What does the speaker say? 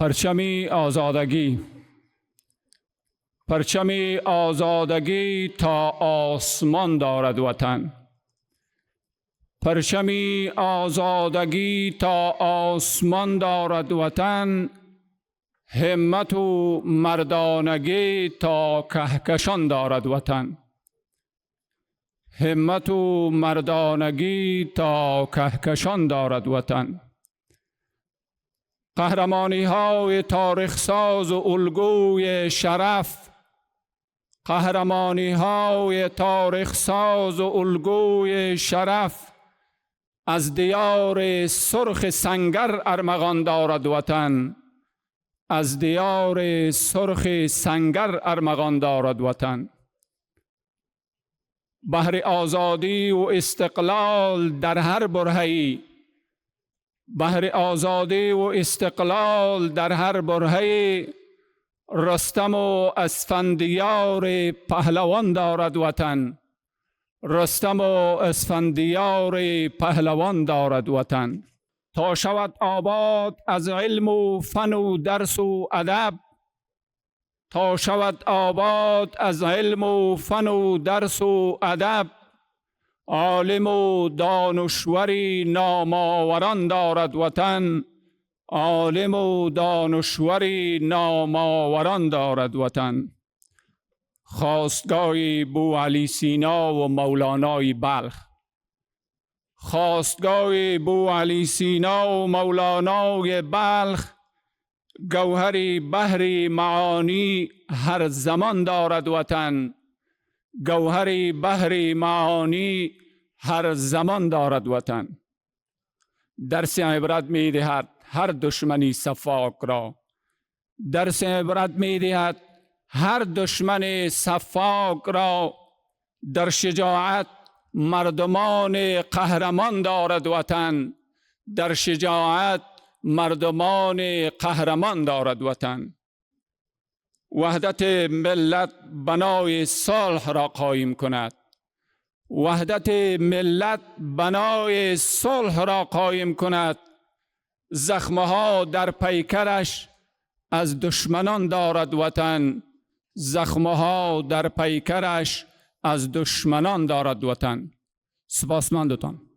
پرچمی آزادگی، پرچمی آزادگی تا آسمان دارد وطن. پرچمی آزادگی تا آسمان دارد وطن. همت و مردانگی تا کهکشان دارد وطن. همت و مردانگی تا کهکشان دارد وطن. قهرمانی های تاریخ ساز و الگوی شرف، قهرمانی های تاریخ ساز و الگوی شرف، از دیار سرخ سنگر ارمغان دارد وطن. از دیار سرخ سنگر ارمغان دارد وطن. بحر آزادی و استقلال در هر برهه‌ای، بحر آزادی و استقلال در هر برهه‌ای، رستم و اسفندیار پهلوان دارد وطن. رستم و اسفندیار پهلوان دارد وطن. تا شود آباد از علم و فن و درس و ادب، تا شود آباد از علم و فن و درس و ادب، عالم و دانشوری نامآوران دارد وطن. عالم و دانشوری نامآوران دارد وطن. خواستگاه بوعلی سینا و مولانای بلخ، خواستگاه بوعلی سینا و مولانای بلخ، گوهری بحری معانی هر زمان دارد وطن. گوهری بحری معانی هر زمان دارد وطن. درس عبرت می دهد هر دشمنی صفاک را. درس عبرت می دهد هر دشمن صفاک را. در شجاعت مردمان قهرمان دارد وطن. در شجاعت مردمان قهرمان دارد وطن. وحدت ملت بنای صلح را قایم کند. وحدت ملت بنای صلح را قایم کند. زخمها در پیکرش از دشمنان دارد وطن. زخمها در پیکرش از دشمنان دارد وطن. سپاسمندتان.